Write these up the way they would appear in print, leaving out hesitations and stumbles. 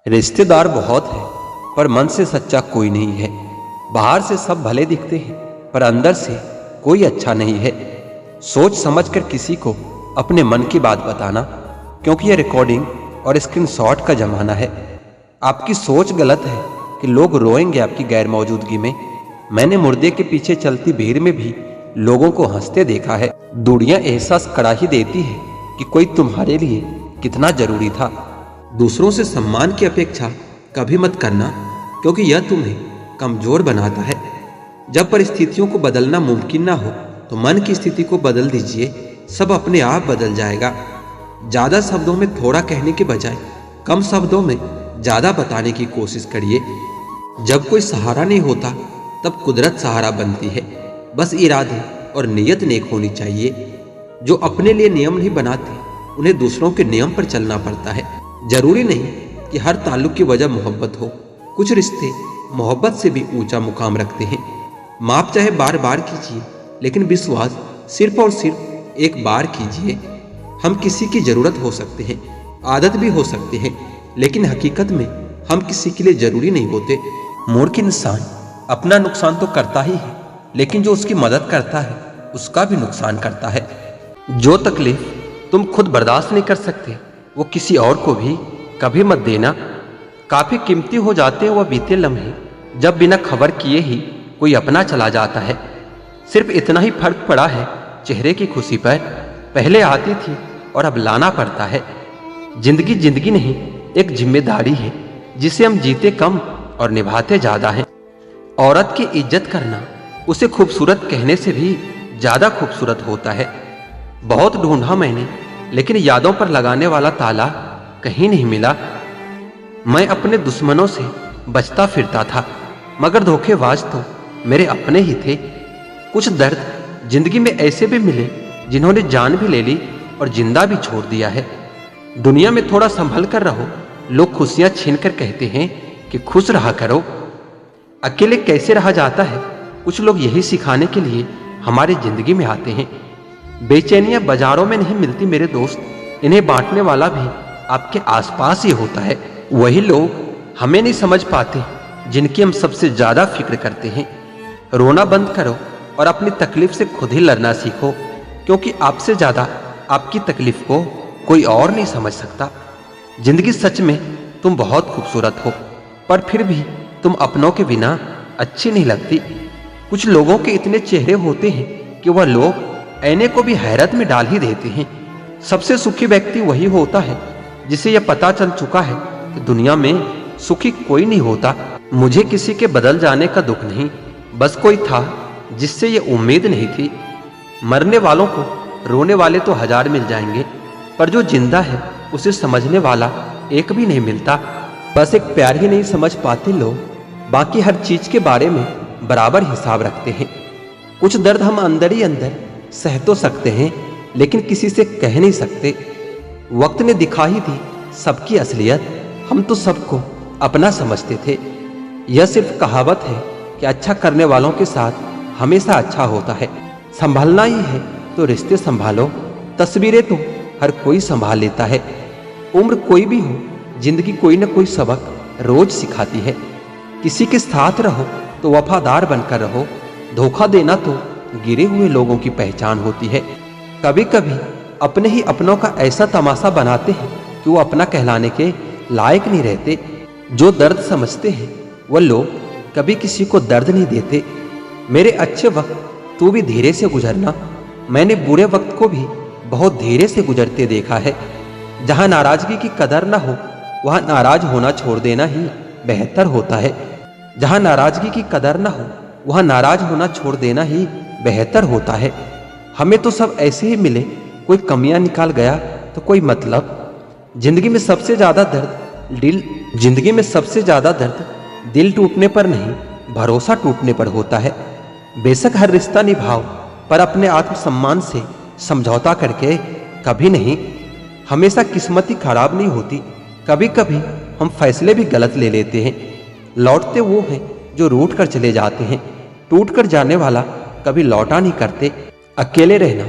रिश्तेदार बहुत है पर मन से सच्चा कोई नहीं है। बाहर से सब भले दिखते हैं पर अंदर से कोई अच्छा नहीं है। सोच समझकर किसी को अपने मन की बात बताना, क्योंकि यह रिकॉर्डिंग और स्क्रीनशॉट का जमाना है। आपकी सोच गलत है कि लोग रोएंगे आपकी गैर मौजूदगी में। मैंने मुर्दे के पीछे चलती भीड़ में भी लोगों को हंसते देखा है। दुनिया एहसास करा ही देती है कि कोई तुम्हारे लिए कितना जरूरी था। दूसरों से सम्मान की अपेक्षा कभी मत करना, क्योंकि यह तुम्हें कमजोर बनाता है। जब परिस्थितियों को बदलना मुमकिन ना हो तो मन की स्थिति को बदल दीजिए, सब अपने आप बदल जाएगा। ज्यादा शब्दों में थोड़ा कहने के बजाय कम शब्दों में ज्यादा बताने की कोशिश करिए। जब कोई सहारा नहीं होता तब कुदरत सहारा बनती है। बस इरादे और नीयत नेक होनी चाहिए। जो अपने लिए नियम नहीं बनाते उन्हें दूसरों के नियम पर चलना पड़ता है। जरूरी नहीं कि हर ताल्लुक की वजह मोहब्बत हो। कुछ रिश्ते मोहब्बत से भी ऊंचा मुकाम रखते हैं। माफ चाहे बार बार कीजिए, लेकिन विश्वास सिर्फ और सिर्फ एक बार कीजिए। हम किसी की जरूरत हो सकते हैं, आदत भी हो सकते हैं, लेकिन हकीकत में हम किसी के लिए जरूरी नहीं होते। मूर्ख इंसान अपना नुकसान तो करता ही है, लेकिन जो उसकी मदद करता है उसका भी नुकसान करता है। जो तकलीफ तुम खुद बर्दाश्त नहीं कर सकते वो किसी और को भी कभी मत देना। काफी कीमती हो जाते हैं वह बीते लम्हे जब बिना खबर किए ही कोई अपना चला जाता है। सिर्फ इतना ही फर्क पड़ा है चेहरे की खुशी पर। पहले आती थी और अब लाना पड़ता है। जिंदगी जिंदगी नहीं, एक जिम्मेदारी है जिसे हम जीते कम और निभाते ज्यादा हैं। औरत की इज्जत करना उसे खूबसूरत कहने से भी ज्यादा खूबसूरत होता है। बहुत ढूंढा मैंने, लेकिन यादों पर लगाने वाला ताला कहीं नहीं मिला। मैं अपने दुश्मनों से बचता फिरता था, मगर धोखेबाज तो मेरे अपने ही थे। कुछ दर्द जिंदगी में ऐसे भी मिले जिन्होंने जान भी ले ली और जिंदा भी छोड़ दिया है। दुनिया में थोड़ा संभल कर रहो। लोग खुशियां छीन कर कहते हैं कि खुश रहा करो। अकेले कैसे रहा जाता है, कुछ लोग यही सिखाने के लिए हमारी जिंदगी में आते हैं। बेचैनियां बाजारों में नहीं मिलती मेरे दोस्त, इन्हें बांटने वाला भी आपके आसपास ही होता है। वही लोग हमें नहीं समझ पाते जिनकी हम सबसे ज्यादा फिक्र करते हैं। रोना बंद करो और अपनी तकलीफ से खुद ही लड़ना सीखो, क्योंकि आपसे ज्यादा आपकी तकलीफ को कोई और नहीं समझ सकता। जिंदगी सच में तुम बहुत खूबसूरत हो, पर फिर भी तुम अपनों के बिना अच्छी नहीं लगती। कुछ लोगों के इतने चेहरे होते हैं कि वह लोग ऐने को भी हैरत में डाल ही देते हैं। सबसे सुखी व्यक्ति वही होता है जिसे यह पता चल चुका है कि दुनिया में सुखी कोई नहीं होता। मुझे किसी के बदल जाने का दुख नहीं, बस कोई था जिससे ये उम्मीद नहीं थी। मरने वालों को रोने वाले तो हजार मिल जाएंगे, पर जो जिंदा है उसे समझने वाला एक भी नहीं मिलता। बस एक प्यार ही नहीं समझ पाते लोग, बाकी हर चीज के बारे में बराबर हिसाब रखते हैं। कुछ दर्द हम अंदर ही अंदर सह तो सकते हैं, लेकिन किसी से कह नहीं सकते। वक्त ने दिखा ही दी सबकी असलियत। हम तो सबको अपना समझते थे। यह सिर्फ कहावत है कि अच्छा करने वालों के साथ हमेशा अच्छा होता है। संभालना ही है तो रिश्ते संभालो। तस्वीरें तो हर कोई संभाल लेता है। उम्र कोई भी हो, जिंदगी कोई न कोई सबक रोज सिखाती है। किसी के साथ रहो तो वफादार बनकर रहो। धोखा देना तो गिरे हुए लोगों की पहचान होती है। कभी कभी अपने ही अपनों का ऐसा तमाशा बनाते हैं कि वो अपना कहलाने के लायक नहीं रहते। जो दर्द समझते हैं वह लोग कभी किसी को दर्द नहीं देते। मेरे अच्छे वक्त तू भी धीरे से गुजरना। मैंने बुरे वक्त को भी बहुत धीरे से गुजरते देखा है। जहां नाराजगी की कदर ना हो वहां नाराज होना छोड़ देना ही बेहतर होता है। जहां नाराजगी की कदर ना हो वहां नाराज होना छोड़ देना ही बेहतर होता है। हमें तो सब ऐसे ही मिले, कोई कमियां निकाल गया तो कोई मतलब। जिंदगी में सबसे ज्यादा दर्द दिल टूटने पर नहीं, भरोसा टूटने पर होता है। बेशक हर रिश्ता निभाओ, पर अपने आत्मसम्मान से समझौता करके कभी नहीं। हमेशा किस्मत ही खराब नहीं होती, कभी कभी हम फैसले भी गलत ले लेते हैं। लौटते वो हैं जो रूठ कर चले जाते हैं, टूट कर जाने वाला कभी लौटा नहीं करते। अकेले रहना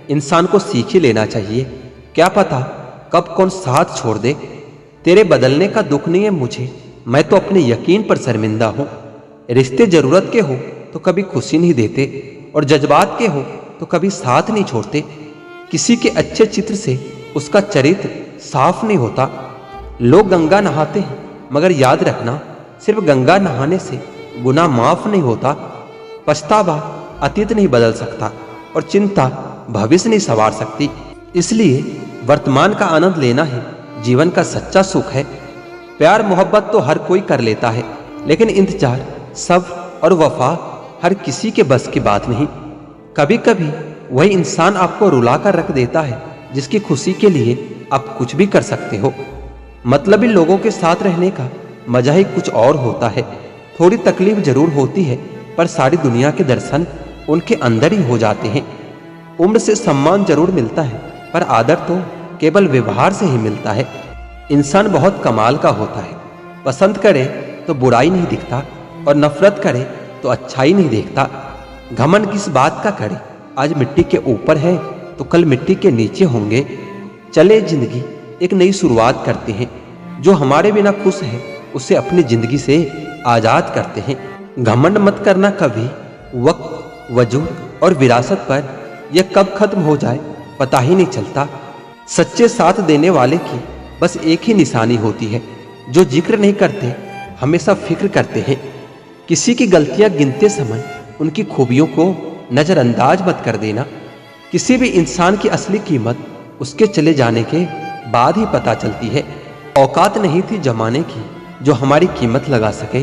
इंसान को सीख ही लेना चाहिए। क्या पता कब कौन साथ छोड़ दे। तेरे बदलने का दुख नहीं है मुझे, मैं तो अपने यकीन पर शर्मिंदा हूँ। रिश्ते जरूरत के हो तो कभी खुशी नहीं देते, और जज्बात के हो तो कभी साथ नहीं छोड़ते। किसी के अच्छे चित्र से उसका चरित्र साफ नहीं होता। लोग गंगा नहाते हैं, मगर याद रखना, सिर्फ गंगा नहाने से गुनाह माफ नहीं होता। पछतावा अतीत नहीं बदल सकता, और चिंता भविष्य नहीं संवार सकती। इसलिए वर्तमान का आनंद लेना ही जीवन का सच्चा सुख है। प्यार मोहब्बत तो हर कोई कर लेता है, लेकिन इंतजार, सब्र और वफा हर किसी के बस की बात नहीं। कभी कभी वही इंसान आपको रुला कर रख देता है जिसकी खुशी के लिए आप कुछ भी कर सकते हो। मतलबी लोगों के साथ रहने का मजा ही कुछ और होता है। थोड़ी तकलीफ जरूर होती है, पर सारी दुनिया के दर्शन उनके अंदर ही हो जाते हैं। उम्र से सम्मान जरूर मिलता है, पर आदर तो केवल व्यवहार से ही मिलता है। इंसान बहुत कमाल का होता है। पसंद करे तो बुराई नहीं दिखता, और नफरत करे तो अच्छाई नहीं देखता। घमंड किस बात का करे, आज मिट्टी के ऊपर है तो कल मिट्टी के नीचे होंगे। चले जिंदगी एक नई शुरुआत करते हैं। जो हमारे बिना खुश है उसे अपनी जिंदगी से आजाद करते हैं। घमंड मत करना कभी, वक्त, वजूद और विरासत पर। यह कब खत्म हो जाए पता ही नहीं चलता। सच्चे साथ देने वाले की बस एक ही निशानी होती है, जो जिक्र नहीं करते, हमेशा फिक्र करते हैं। किसी की गलतियां गिनते समय उनकी खूबियों को नजरअंदाज मत कर देना। किसी भी इंसान की असली कीमत उसके चले जाने के बाद ही पता चलती है। औकात नहीं थी जमाने की जो हमारी कीमत लगा सके,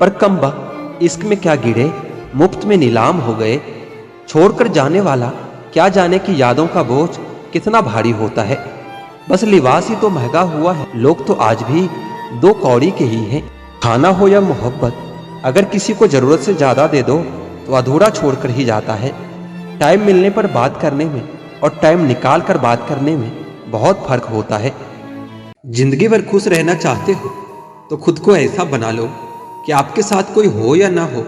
पर कमबख्त इश्क में क्या गिरे, मुफ्त में नीलाम हो गए। छोड़कर जाने वाला क्या जाने कि यादों का बोझ कितना भारी होता है। बस लिबास ही तो महंगा हुआ है, लोग तो आज भी 2 कौड़ी के ही हैं। खाना हो या मोहब्बत, अगर किसी को जरूरत से ज्यादा दे दो तो अधूरा छोड़कर ही जाता है। टाइम मिलने पर बात करने में और टाइम निकाल कर बात करने में बहुत फर्क होता है। जिंदगी भर खुश रहना चाहते हो तो खुद को ऐसा बना लो कि आपके साथ कोई हो या ना हो,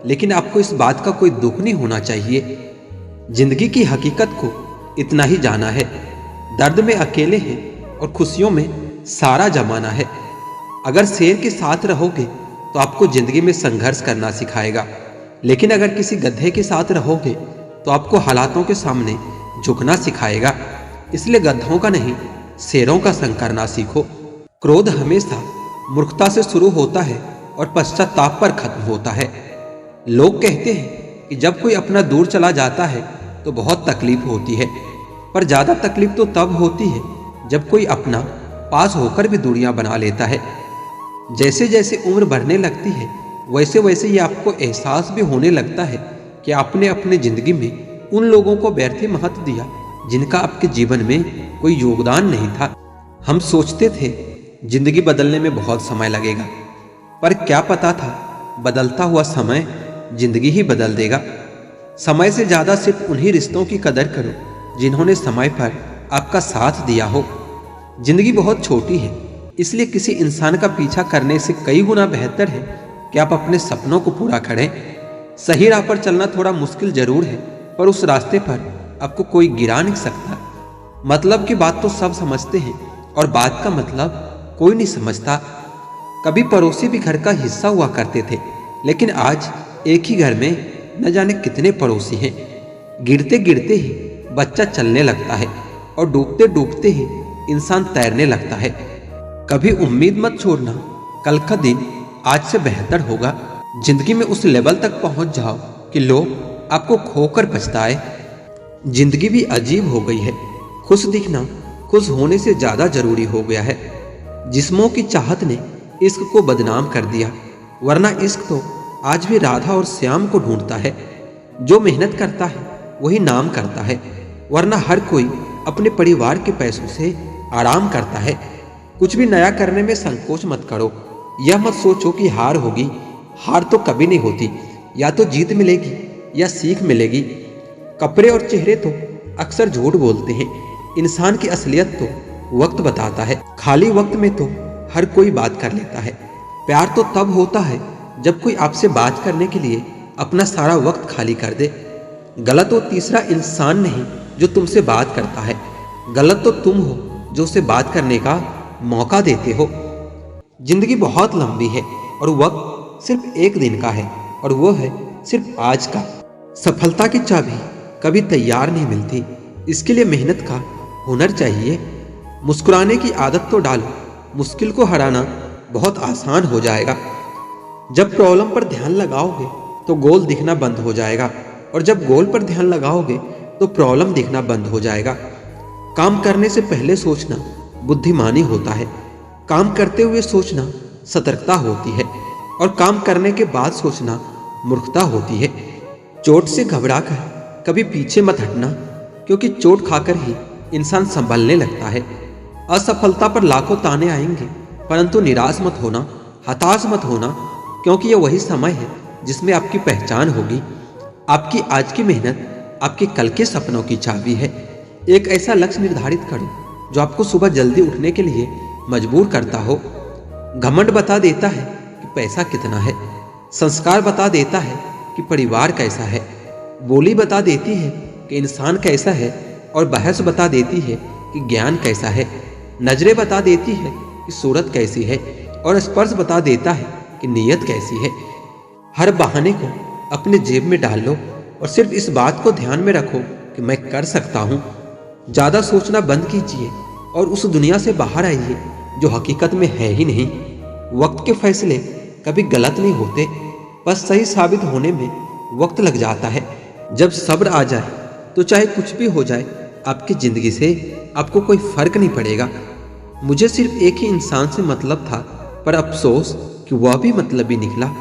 लेकिन आपको इस बात का कोई दुख नहीं होना चाहिए। जिंदगी की हकीकत को इतना ही जाना है, दर्द में अकेले हैं और खुशियों में सारा जमाना है। अगर शेर के साथ रहोगे तो आपको जिंदगी में संघर्ष करना सिखाएगा, लेकिन अगर किसी गधे के साथ रहोगे तो आपको हालातों के सामने झुकना सिखाएगा। इसलिए गधों का नहीं, शेरों का संग करना सीखो। क्रोध हमेशा मूर्खता से शुरू होता है और पश्चाताप पर खत्म होता है। लोग कहते हैं कि जब कोई अपना दूर चला जाता है तो बहुत तकलीफ होती है, पर ज्यादा तकलीफ तो तब होती है जब कोई अपना पास होकर भी दूरियां बना लेता है। जैसे जैसे उम्र बढ़ने लगती है वैसे वैसे ये आपको एहसास भी होने लगता है कि आपने अपने जिंदगी में उन लोगों को व्यर्थ महत्व दिया जिनका आपके जीवन में कोई योगदान नहीं था। हम सोचते थे जिंदगी बदलने में बहुत समय लगेगा, पर क्या पता था बदलता हुआ समय जिंदगी ही बदल देगा। समय से ज्यादा सिर्फ उन्हीं रिश्तों की कदर करो जिन्होंने समय पर आपका साथ दिया हो। जिंदगी बहुत छोटी है, इसलिए किसी इंसान का पीछा करने से कई गुना बेहतर है कि आप अपने सपनों को पूरा करें। सही राह पर चलना थोड़ा मुश्किल जरूर है, पर उस रास्ते पर आपको कोई गिरा नहीं सकता। मतलब की बात तो सब समझते हैं और बात का मतलब कोई नहीं समझता। कभी पड़ोसी भी घर का हिस्सा हुआ करते थे, लेकिन आज एक ही घर में न जाने कितने पड़ोसी हैं। गिरते गिरते ही बच्चा चलने लगता है और डूबते डूबते ही इंसान तैरने लगता है। कभी उम्मीद मत छोड़ना, कल का दिन आज से बेहतर होगा। जिंदगी में उस लेवल तक पहुंच जाओ कि लोग आपको खोकर पछताए। जिंदगी भी अजीब हो गई है, खुश दिखना खुश होने से ज्यादा जरूरी हो गया है। जिस्मों की चाहत ने इश्क को बदनाम कर दिया, वरना इश्क तो आज भी राधा और श्याम को ढूंढता है। जो मेहनत करता है वही नाम करता है, वरना हर कोई अपने परिवार के पैसों से आराम करता है। कुछ भी नया करने में संकोच मत करो। यह मत सोचो कि हार होगी, हार तो कभी नहीं होती। या तो जीत मिलेगी या सीख मिलेगी। कपड़े और चेहरे तो अक्सर झूठ बोलते हैं, इंसान की असलियत तो वक्त बताता है। खाली वक्त में तो हर कोई बात कर लेता है। प्यार तो तब होता है जब कोई आपसे बात करने के लिए अपना सारा वक्त खाली कर दे। गलत वो तीसरा इंसान नहीं जो तुमसे बात करता है, गलत तो तुम हो जो उसे बात करने का मौका देते हो। जिंदगी बहुत लंबी है और वक्त सिर्फ एक दिन का है, और वो है सिर्फ आज का। सफलता की चाबी कभी तैयार नहीं मिलती, इसके लिए मेहनत का हुनर चाहिए। मुस्कुराने की आदत तो डालो, मुश्किल को हराना बहुत आसान हो जाएगा। जब प्रॉब्लम पर ध्यान लगाओगे तो गोल दिखना बंद हो जाएगा, और जब गोल पर ध्यान लगाओगे तो प्रॉब्लम दिखना बंद हो जाएगा। काम करने से पहले सोचना बुद्धिमानी होता है, काम करते हुए सोचना सतर्कता होती है, और काम करने के बाद सोचना मूर्खता होती है। चोट से घबराकर कभी पीछे मत हटना, क्योंकि चोट खाकर ही इंसान संभलने लगता है। असफलता पर लाखों ताने आएंगे, परंतु निराश मत होना, हताश मत होना, क्योंकि यह वही समय है जिसमें आपकी पहचान होगी। आपकी आज की मेहनत आपके कल के सपनों की चाबी है। एक ऐसा लक्ष्य निर्धारित करो जो आपको सुबह जल्दी उठने के लिए मजबूर करता हो। घमंड बता देता है कि पैसा कितना है, संस्कार बता देता है कि परिवार कैसा है, बोली बता देती है कि इंसान कैसा है, और बहस बता देती है कि ज्ञान कैसा है। नजरें बता देती है कि सूरत कैसी है, और स्पर्श बता देता है कि नीयत कैसी है। हर बहाने को अपने जेब में डाल लो, और सिर्फ इस बात को ध्यान में रखो कि मैं कर सकता हूँ। ज़्यादा सोचना बंद कीजिए और उस दुनिया से बाहर आइए जो हकीकत में है ही नहीं। वक्त के फैसले कभी गलत नहीं होते, बस सही साबित होने में वक्त लग जाता है। जब सब्र आ जाए तो चाहे कुछ भी हो जाए, आपकी ज़िंदगी से आपको कोई फर्क नहीं पड़ेगा। मुझे सिर्फ एक ही इंसान से मतलब था, पर अफसोस कि वह भी मतलबी निकला।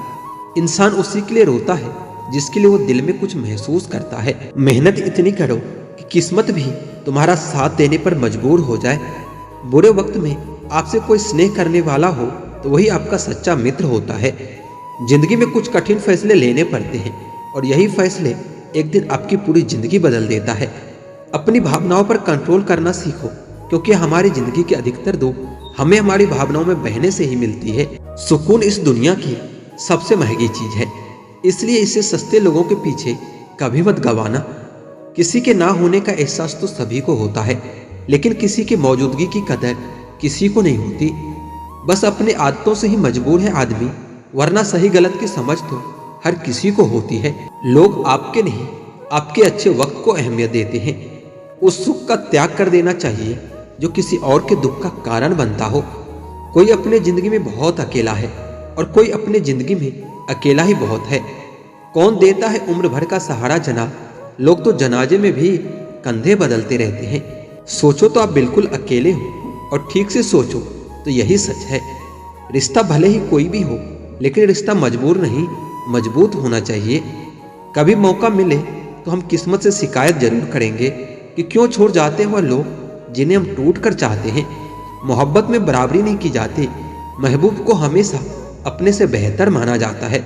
इंसान उसी के लिए रोता है जिसके लिए वो दिल में कुछ महसूस करता है। मेहनत इतनी करो कि किस्मत भी तुम्हारा साथ देने पर मजबूर हो जाए। बुरे वक्त में आपसे कोई स्नेह करने वाला हो तो वही आपका सच्चा मित्र होता है। जिंदगी में कुछ कठिन फैसले लेने पड़ते हैं, और यही फैसले एक दिन आपकी पूरी जिंदगी बदल देता है। अपनी भावनाओं पर कंट्रोल करना सीखो, क्योंकि हमारी जिंदगी के अधिकतर दुख हमें हमारी भावनाओं में बहने से ही मिलती है। सुकून इस दुनिया की सबसे महंगी चीज है, इसलिए इसे सस्ते लोगों के पीछे कभी मत गंवाना। किसी के ना होने का एहसास तो सभी को होता है, लेकिन किसी की मौजूदगी की कदर किसी को नहीं होती। बस अपनी आदतों से ही मजबूर है आदमी, वरना सही गलत की समझ तो हर किसी को होती है। लोग आपके नहीं, आपके अच्छे वक्त को अहमियत देते हैं। उस सुख का त्याग कर देना चाहिए जो किसी और के दुख का कारण बनता हो। कोई अपने जिंदगी में बहुत अकेला है, और कोई अपने जिंदगी में अकेला ही बहुत है। कौन देता है उम्र भर का सहारा जनाब, लोग तो जनाजे में भी कंधे बदलते रहते हैं। सोचो तो आप बिल्कुल अकेले हो, और ठीक से सोचो तो यही सच है। रिश्ता भले ही कोई भी हो, लेकिन रिश्ता मजबूर नहीं, मजबूत होना चाहिए। कभी मौका मिले तो हम किस्मत से शिकायत जरूर करेंगे कि क्यों छोड़ जाते हैं वह लोग जिन्हें हम टूट कर चाहते हैं। मोहब्बत में बराबरी नहीं की जाती, महबूब को हमेशा अपने से बेहतर माना जाता है।